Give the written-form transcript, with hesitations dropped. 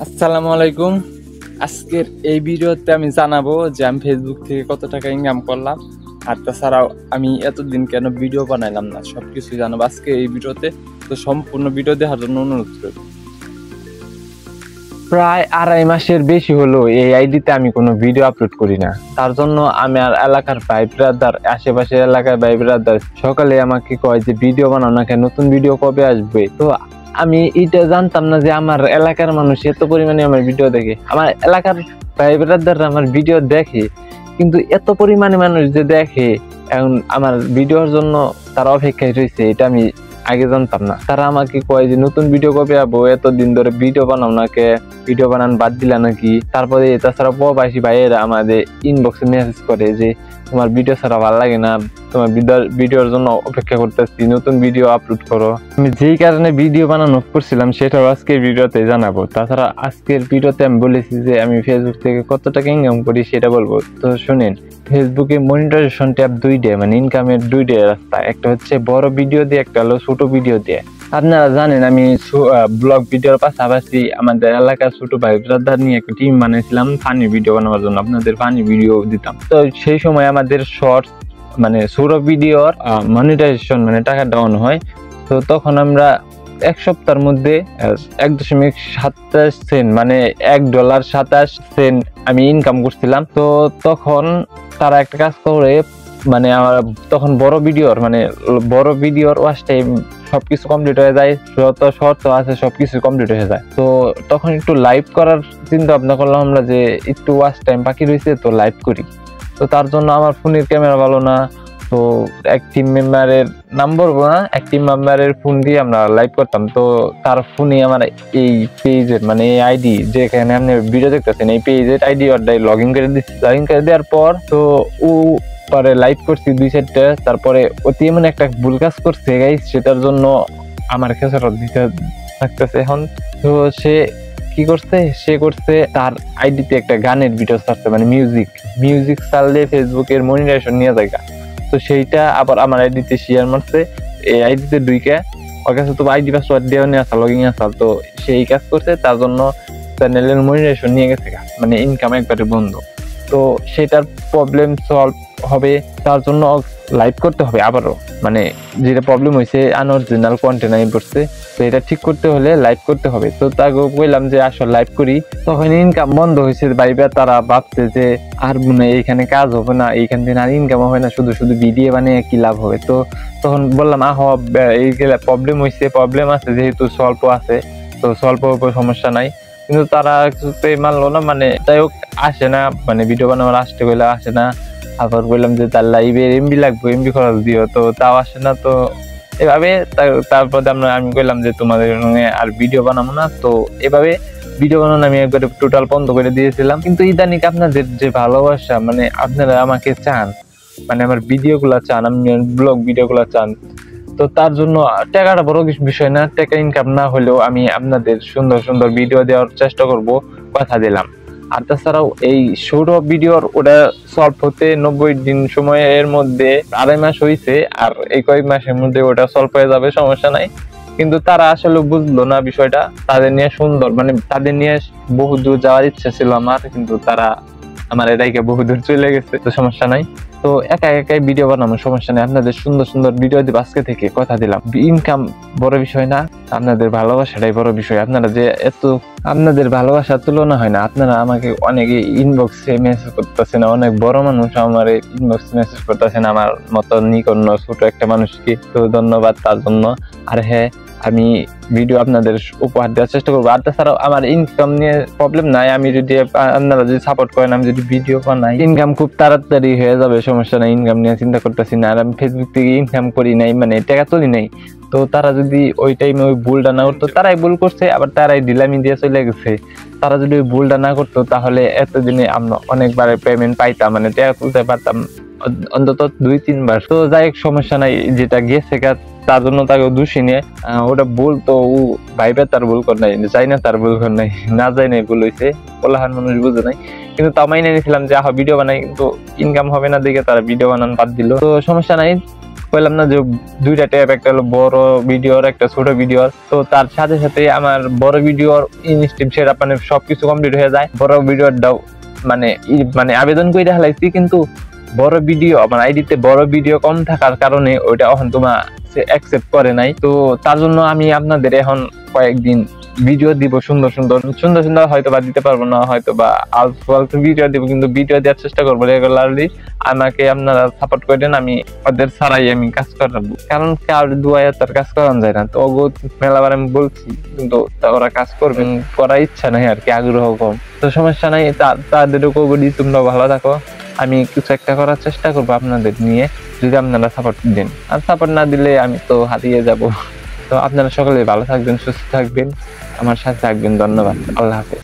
আসসালামু আলাইকুম। আজকের এই ভিডিওতে আমি জানাবো যে আমি ফেসবুক থেকে কত টাকা ইনকাম করলাম, আর তাছাড়াও আমি এতদিন কেন ভিডিও বানাইলাম না, সবকিছু জানাবো আজকে এই ভিডিওতে। তো সম্পূর্ণ ভিডিও দেখার জন্য অনুরোধ করব। প্রায় 2.5 মাসের বেশি হলো এই আইডিতে আমি কোনো ভিডিও আপলোড করি না। তার জন্য আমি আর এলাকার ভাই ব্রাদার, আশেপাশের এলাকার ভাই ব্রাদার সকালে আমাকে কয় যে ভিডিও বানাও না কেন, নতুন ভিডিও কবে আসবে। তো আমি এটা জানতাম না যে আমার এলাকার মানুষ এত পরিমাণে আমার ভিডিও দেখে। আমার এলাকার ভাই ব্রাদাররা আমার ভিডিও দেখে, কিন্তু এত পরিমাণে মানুষ যে দেখে এখন আমার ভিডিওর জন্য তারা অপেক্ষায় রয়েছে, এটা আমি আগে জানতাম না। তারা আমাকে কয় যে নতুন ভিডিও কবে আবো, এতদিন ধরে ভিডিও বানাও না কে, ভিডিও বানান বাদ দিলা নাকি। তারপরে তাছাড়া প্রবাসী ভাইয়েরা আমাদের ইনবক্সে মেসেজ করে যে তোমার ভিডিও ছাড়া ভালো লাগে না, তোমার ভিডিওর জন্য অপেক্ষা করতেছি, নতুন ভিডিও আপলোড করো। আমি যেই কারণে ভিডিও বানানো করছিলাম সেটাও আজকের ভিডিওতে জানাবো। তাছাড়া আজকের ভিডিওতে আমি বলেছি যে আমি ফেসবুক থেকে কত টাকা ইনকাম করি সেটা বলবো। তো শুনেন, ফেসবুকে মনিটাইজেশন ট্যাব দুইটা, মানে ইনকামের দুইটা রাস্তা, একটা হচ্ছে বড় ভিডিও দিয়ে, একটা হলো ছোট ভিডিও দিয়ে। আপনারা জানেন আমি ব্লগ ভিডিওর পাশাপাশি আমাদের এলাকার ছোট ভাই ব্রাদার নিয়ে একটা টিম বানিয়েছিলাম ফানি ভিডিও বানানোর জন্য, আপনাদের ফানি ভিডিও দিতাম। তো সেই সময় আমাদের শর্টস মানে ছোট ভিডিওর মনিটাইজেশন মানে টাকা ডাউন হয়। তো তখন আমরা এক সপ্তাহের মধ্যে 1.27 সেন্ট মানে $1.27 আমি ইনকাম করছিলাম। তো তখন তারা একটা কাজ করে, মানে আমার তখন বড় ভিডিওর ওয়াচ টাইম সবকিছু কমপ্লিট হয়ে যায়, যত শর্ত আছে সবকিছু কমপ্লিট হয়ে যায়। তো তখন একটু লাইভ করার চিন্তা ভাবনা করলাম আমরা যে একটু ওয়াচ টাইম বাকি রয়েছে, তো লাইভ করি। তো তার জন্য আমার ফোনের ক্যামেরা ভালো না, তো এক টিম মেম্বারের নাম্বার না, এক টিম মেম্বারের ফোন দিয়ে আমরা লাইভ করতাম। তো তার ফোনে আমার এই পেজের মানে এই আইডি যেখানে আপনি ভিডিও দেখতেছেন এই পেজের আইডি অর্ডার লগ ইন করে দিচ্ছি। লগ ইন করে দেওয়ার পর তো ও পরে লাইভ করছি 2-4টা, তারপরে অতি এমন একটা ভুল কাজ করছে গাইস, সেটার জন্য আমার খেসারত দিতে থাকতেছে এখন। তো সে কি করছে, সে করছে তার আইডিতে একটা গানের ভিডিও ছাড়ছে, মানে মিউজিক ছাড়লে ফেসবুকের মনিটাইজেশন নিয়ে যায়। তো সেইটা আবার আমার আইডিতে শেয়ার মারছে, এই আইডিতে ঢুকে ওর কাছে তো আইডি পাসওয়ার্ড দেওয়া নিয়ে আসা, লগইন আসা। তো সেই কাজ করছে, তার জন্য চ্যানেলের মনিটাইজেশন নিয়ে গেছে, মানে ইনকাম একবারে বন্ধ। তো সেটার প্রবলেম সলভ হবে, তার জন্য লাইভ করতে হবে আবারও, মানে যেটা প্রবলেম হয়েছে আনঅরিজিনাল কন্টেন্ট আই পড়ছে, তো এটা ঠিক করতে হলে লাইভ করতে হবে। তো তাকে বললাম যে আসলে লাইভ করি, তখন ইনকাম বন্ধ হয়েছে। ভাইবা তারা ভাবছে যে আর মনে এইখানে কাজ হবে না, এইখান থেকে আর ইনকাম হবে না, শুধু শুধু ভিডিও বানিয়ে কি লাভ হবে। তো তখন বললাম এই প্রবলেম হয়েছে, প্রবলেম আছে যেহেতু স্বল্প আছে, তো স্বল্প সমস্যা নাই। কিন্তু তারা কিছুতেই মানলো না, মানে যাই হোক আসে না, মানে ভিডিও বানাবার আসতে গেলে আসে না। আবার বললাম যে তার লাইভে এমবি লাগবে, এমবি খরচ দিও, তো তাও আসে না। তো এভাবে তারপরে আমি বললাম যে তোমাদের আর ভিডিও বানাবো না। তো এভাবে ভিডিও বানানো আমি একবারে টোটাল বন্ধ করে দিয়েছিলাম। কিন্তু ইদানিং আপনাদের যে ভালোবাসা, মানে আপনারা আমাকে চান, মানে আমার ভিডিও গুলা চান, আমি ব্লগ ভিডিও গুলা চান, তো তার জন্য টাকাটা বড় বিষয় না। টাকা ইনকাম না হলেও আমি আপনাদের সুন্দর সুন্দর ভিডিও দেওয়ার চেষ্টা করব, কথা দিলাম। আর তাছাড়াও এই ছোট ভিডিওর ওটা সলভ হতে 90 দিন সময়ের মধ্যে 2.5 মাস হয়েছে, আর এই কয়েক মাসের মধ্যে ওটা সলভ হয়ে যাবে, সমস্যা নাই। কিন্তু তারা আসলে বুঝলো না বিষয়টা, তাদের নিয়ে সুন্দর মানে তাদের নিয়ে বহু দূর যাওয়ার ইচ্ছা ছিল আমার, কিন্তু তারা আমার এটাইকে বহু দূর চলে গেছে, তো সমস্যা নাই। তো একাই ভিডিও বানাবো, সমস্যা নেই, আপনাদের সুন্দর সুন্দর ভিডিও দিব আজকে থেকে, কথা দিলাম। ইনকাম বড় বিষয় না, আপনাদের ভালোবাসাটাই বড় বিষয়। আপনারা যে আপনাদের ভালোবাসার তুলনা হয় না। আপনারা আমাকে অনেকে ইনবক্সে মেসেজ করতেছেন, অনেক বড় মানুষ আমার ইনবক্সে মেসেজ করতেছেন, আমার মতো নিকন্ন ছোট একটা মানুষকে, তো ধন্যবাদ তার জন্য। আর হ্যাঁ, আমি ভিডিও আপনাদের উপহার দেওয়ার চেষ্টা করবো। আর তাছাড়াও আমার ইনকাম নিয়ে প্রবলেম নাই, আমি যদি আপনারা যদি সাপোর্ট করেন, আমি যদি ভিডিও বানাই, ইনকাম খুব তাড়াতাড়ি হয়ে যাবে, সমস্যা নাই। ইনকাম নিয়ে চিন্তা করতেছি না। আর আমি ফেসবুক থেকে ইনকাম করি নাই, মানে টাকা তুলি নাই। তো তারা যদি ওই টাইমে ওই ভুলটা না করতো, তারাই ভুল করছে, আবার তারাই ঢিলামি দিয়ে চলে গেছে। তারা যদি ওই ভুলটা না করতো তাহলে এতদিনে আমরা অনেকবার পেমেন্ট পাইতাম, মানে টাকা তুলতে পারতাম অন্তত 2-3 বার। তো যাই হোক, সমস্যা নাই, যেটা গেছে তার জন্য তাকে দোষী নিয়ে ওটা ভুল, তো ও ভাইবে তার ভুল কর নাই, যাই না তার ভুল কর নাই, না যাই নাই ভুল হয়েছে, কোলাহান মানুষ বুঝে নাই। কিন্তু তাও মাইনে নিয়েছিলাম যে ভিডিও বানাই, কিন্তু ইনকাম হবে না দেখে তারা ভিডিও বানান বাদ দিল। তো সমস্যা নাই, বললাম না যে দুইটা ট্যাব, একটা হলো বড় ভিডিওর, একটা ছোট ভিডিওর। তো তার সাথে সাথে আমার বড় ভিডিওর ইনস্ট্রিম সেটআপ মানে সবকিছু কমপ্লিট হয়ে যায়। বড় ভিডিওরটাও মানে আবেদন করে হালাইছি, কিন্তু বড় ভিডিও আমার আইডিতে বড় ভিডিও কম থাকার কারণে ওইটা এখন তোমার অ্যাকসেপ্ট করে নাই। তো তার জন্য আমি আপনাদের এখন কয়েকদিন ভিডিও দিব, সুন্দর সুন্দর হয়তো বা দিতে পারবো না, হয়তো বা আলতু ভিডিও দিব, কিন্তু ভিডিও দেওয়ার চেষ্টা করবো রেগুলারলি। আমাকে আপনারা সাপোর্ট করেন, আমি ওদের ছাড়াই আমি কাজ করাবো, কারণ কার দুয়ায় তার কাজ করানো যায় না। তো মেলাবার আমি বলছি, কিন্তু ওরা কাজ করবেন, করার ইচ্ছা নাই আর কি, আগ্রহ কম। তো সমস্যা নাই, তাদেরও বলি তোমরা ভালো থাকো, আমি কিছু একটা করার চেষ্টা করবো আপনাদের নিয়ে, যদি আপনারা সাপোর্ট দেন। আর সাপোর্ট না দিলে আমি তো হারিয়ে যাব। তো আপনারা সকলে ভালো থাকবেন, সুস্থ থাকবেন, আমার সাথে থাকবেন। ধন্যবাদ, আল্লাহ হাফেজ।